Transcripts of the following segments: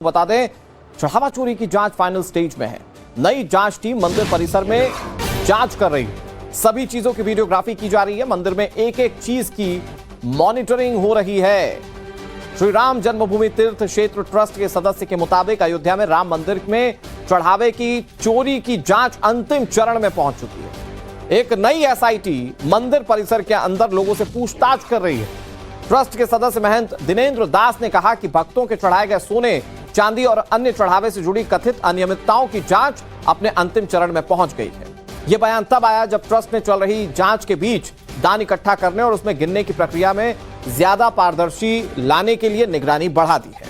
बता दें, चढ़ावा चोरी की जांच फाइनल स्टेज में है। नई जांच टीम मंदिर परिसर में जांच कर रही है। सभी चीजों की वीडियोग्राफी की जा रही है। मंदिर में एक एक चीज की मॉनिटरिंग हो रही है। श्री राम जन्मभूमि तीर्थ क्षेत्र ट्रस्ट के सदस्य के मुताबिक अयोध्या में राम मंदिर में चढ़ावे की चोरी की जांच अंतिम चरण में पहुंच चुकी है। एक नई एसआईटी मंदिर परिसर के अंदर लोगों से पूछताछ कर रही है। ट्रस्ट के सदस्य महंत दिनेंद्र दास ने कहा कि भक्तों के चढ़ाए गए सोने, चांदी और अन्य चढ़ावे से जुड़ी कथित अनियमितताओं की जांच अपने अंतिम चरण में पहुंच गई है। यह बयान तब आया जब ट्रस्ट ने चल रही जांच के बीच दान इकट्ठा करने और उसमें गिनने की प्रक्रिया में ज्यादा पारदर्शी लाने के लिए निगरानी बढ़ा दी है।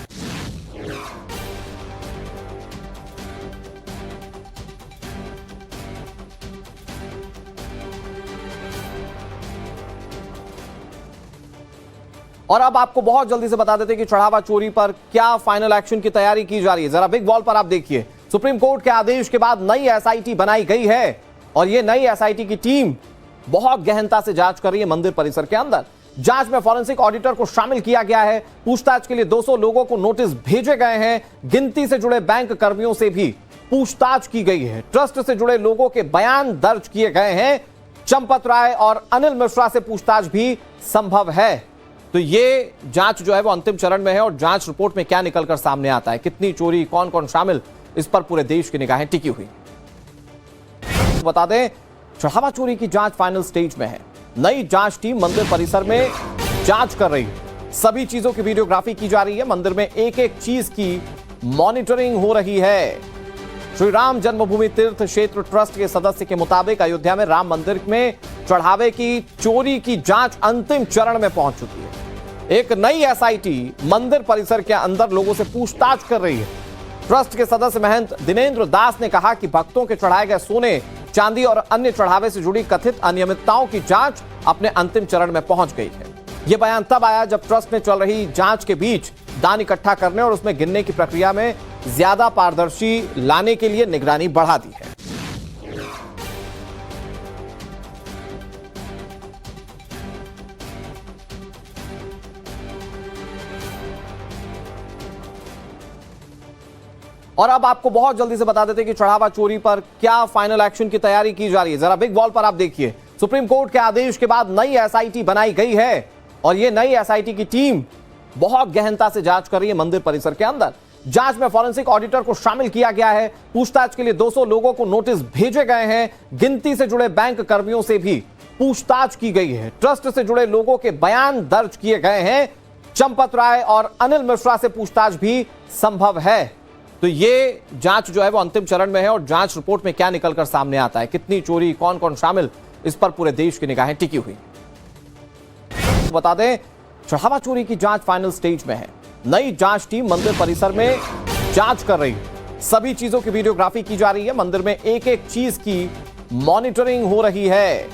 और अब आपको बहुत जल्दी से बता देते हैं कि चढ़ावा चोरी पर क्या फाइनल एक्शन की तैयारी की जा रही है। जरा बिग वॉल पर आप देखिए, सुप्रीम कोर्ट के आदेश के बाद नई एसआईटी बनाई गई है और यह नई एसआईटी की टीम बहुत गहनता से जांच कर रही है मंदिर परिसर के अंदर। जांच में फॉरेंसिक ऑडिटर को शामिल किया गया है। पूछताछ के लिए 200 लोगों को नोटिस भेजे गए हैं। गिनती से जुड़े बैंक कर्मियों से भी पूछताछ की गई है। ट्रस्ट से जुड़े लोगों के बयान दर्ज किए गए हैं। चंपत राय और अनिल मिश्रा से पूछताछ भी संभव है। तो ये जांच जो है वो अंतिम चरण में है और जांच रिपोर्ट में क्या निकलकर सामने आता है, कितनी चोरी, कौन कौन शामिल, इस पर पूरे देश की निगाहें टिकी हुई। बता दें, चढ़ावा चोरी की जांच फाइनल स्टेज में है। नई जांच टीम मंदिर परिसर में जांच कर रही है। सभी चीजों की वीडियोग्राफी की जा रही है। मंदिर में एक एक चीज की मॉनिटरिंग हो रही है। श्री राम जन्मभूमि तीर्थ क्षेत्र ट्रस्ट के सदस्य के मुताबिक अयोध्या में राम मंदिर में चढ़ावे की चोरी की जांच अंतिम चरण में पहुंच चुकी है। एक नई एसआईटी मंदिर परिसर के अंदर लोगों से पूछताछ कर रही है। ट्रस्ट के सदस्य महंत दिनेंद्र दास ने कहा कि भक्तों के चढ़ाए गए सोने, चांदी और अन्य चढ़ावे से जुड़ी कथित अनियमितताओं की जांच अपने अंतिम चरण में पहुंच गई है। यह बयान तब आया जब ट्रस्ट ने चल रही जांच के बीच दान इकट्ठा करने और उसमें गिनने की प्रक्रिया में ज्यादा पारदर्शी लाने के लिए निगरानी बढ़ा दी है। और अब आपको बहुत जल्दी से बता देते हैं कि चढ़ावा चोरी पर क्या फाइनल एक्शन की तैयारी की जा रही है। जरा बिग वॉल पर आप देखिए, सुप्रीम कोर्ट के आदेश के बाद नई एसआईटी बनाई गई है और यह नई एसआईटी की टीम बहुत गहनता से जांच कर रही है मंदिर परिसर के अंदर। जांच में फॉरेंसिक ऑडिटर को शामिल किया गया है। पूछताछ के लिए 200 लोगों को नोटिस भेजे गए हैं। गिनती से जुड़े बैंक कर्मियों से भी पूछताछ की गई है। ट्रस्ट से जुड़े लोगों के बयान दर्ज किए गए हैं। चंपत राय और अनिल मिश्रा से पूछताछ भी संभव है। तो ये जांच जो है वो अंतिम चरण में है और जांच रिपोर्ट में क्या निकलकर सामने आता है, कितनी चोरी, कौन कौन शामिल, इस पर पूरे देश की निगाहें टिकी हुई। बता दें, चढ़ावा चोरी की जांच फाइनल स्टेज में है। नई जांच टीम मंदिर परिसर में जांच कर रही है। सभी चीजों की वीडियोग्राफी की जा रही है। मंदिर में एक एक चीज की मॉनिटरिंग हो रही है।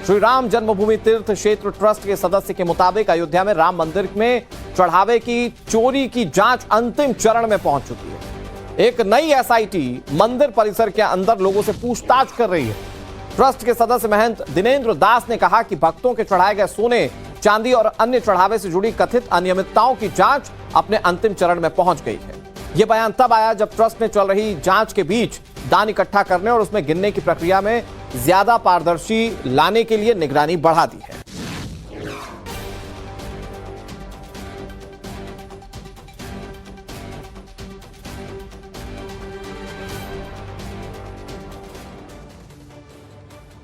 श्री राम जन्मभूमि तीर्थ क्षेत्र ट्रस्ट के सदस्य के मुताबिक अयोध्या में राम मंदिर में चढ़ावे की चोरी की जांच अंतिम चरण में पहुंच चुकी है। एक नई एसआईटी मंदिर परिसर के अंदर लोगों से पूछताछ कर रही है। ट्रस्ट के सदस्य महंत दिनेंद्र दास ने कहा कि भक्तों के चढ़ाए गए सोने, चांदी और अन्य चढ़ावे से जुड़ी कथित अनियमितताओं की जांच अपने अंतिम चरण में पहुंच गई है। यह बयान तब आया जब ट्रस्ट ने चल रही जांच के बीच दान इकट्ठा करने और उसमें गिनने की प्रक्रिया में ज्यादा पारदर्शी लाने के लिए निगरानी बढ़ा दी है।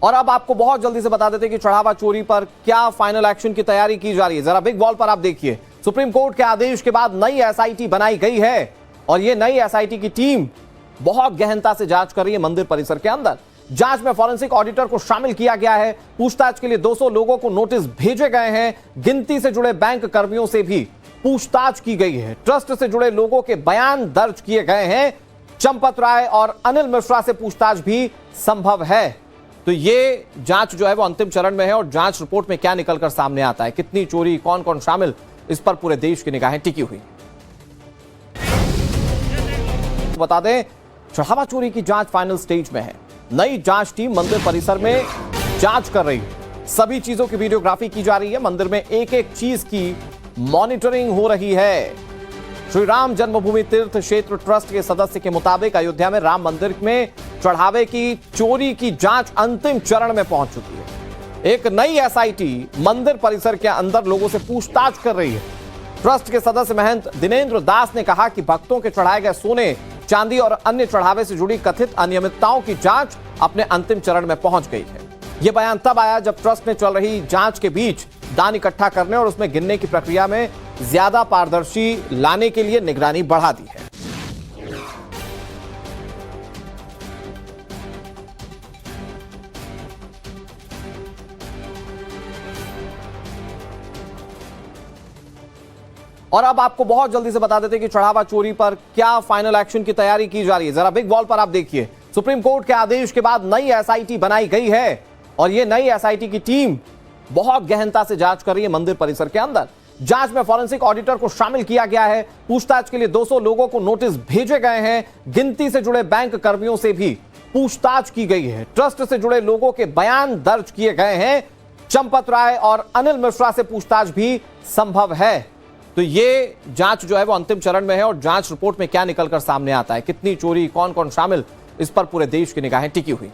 और अब आपको बहुत जल्दी से बता देते हैं कि चढ़ावा चोरी पर क्या फाइनल एक्शन की तैयारी की जा रही है। जरा बिग वॉल पर आप देखिए, सुप्रीम कोर्ट के आदेश के बाद नई एसआईटी बनाई गई है और यह नई एसआईटी की टीम बहुत गहनता से जांच कर रही है मंदिर परिसर के अंदर। जांच में फॉरेंसिक ऑडिटर को शामिल किया गया है। पूछताछ के लिए 200 लोगों को नोटिस भेजे गए हैं। गिनती से जुड़े बैंक कर्मियों से भी पूछताछ की गई है। ट्रस्ट से जुड़े लोगों के बयान दर्ज किए गए हैं। चंपत राय और अनिल मिश्रा से पूछताछ भी संभव है। तो ये जांच जो है वो अंतिम चरण में है और जांच रिपोर्ट में क्या निकलकर सामने आता है, कितनी चोरी, कौन कौन शामिल, इस पर पूरे देश की निगाहें टिकी हुई। बता दें, चढ़ावा चोरी की जांच फाइनल स्टेज में है। नई जांच टीम मंदिर परिसर में जांच कर रही है। सभी चीजों की वीडियोग्राफी की जा रही है। मंदिर में एक एक चीज की मॉनिटरिंग हो रही है। श्री राम जन्मभूमि तीर्थ क्षेत्र ट्रस्ट के सदस्य के मुताबिक अयोध्या में राम मंदिर में चढ़ावे की चोरी की जांच अंतिम चरण में पहुंच चुकी है। एक नई एसआईटी मंदिर परिसर के अंदर लोगों से पूछताछ कर रही है। ट्रस्ट के सदस्य महंत दिनेंद्र दास ने कहा कि भक्तों के चढ़ाए गए सोने, चांदी और अन्य चढ़ावे से जुड़ी कथित अनियमितताओं की जांच अपने अंतिम चरण में पहुंच गई है। यह बयान तब आया जब ट्रस्ट ने चल रही जांच के बीच दान इकट्ठा करने और उसमें गिनने की प्रक्रिया में ज्यादा पारदर्शी लाने के लिए निगरानी बढ़ा दी है। और अब आपको बहुत जल्दी से बता देते हैं कि चढ़ावा चोरी पर क्या फाइनल एक्शन की तैयारी की जा रही है। जरा बिग वॉल पर आप देखिए, सुप्रीम कोर्ट के आदेश के बाद नई एसआईटी बनाई गई है और यह नई एसआईटी की टीम बहुत गहनता से जांच कर रही है मंदिर परिसर के अंदर। जांच में फॉरेंसिक ऑडिटर को शामिल किया गया है। पूछताछ के लिए 200 लोगों को नोटिस भेजे गए हैं। गिनती से जुड़े बैंक कर्मियों से भी पूछताछ की गई है। ट्रस्ट से जुड़े लोगों के बयान दर्ज किए गए हैं। चंपत राय और अनिल मिश्रा से पूछताछ भी संभव है। तो ये जांच जो है वो अंतिम चरण में है और जांच रिपोर्ट में क्या निकलकर सामने आता है, कितनी चोरी, कौन कौन शामिल, इस पर पूरे देश की निगाहें टिकी हुई।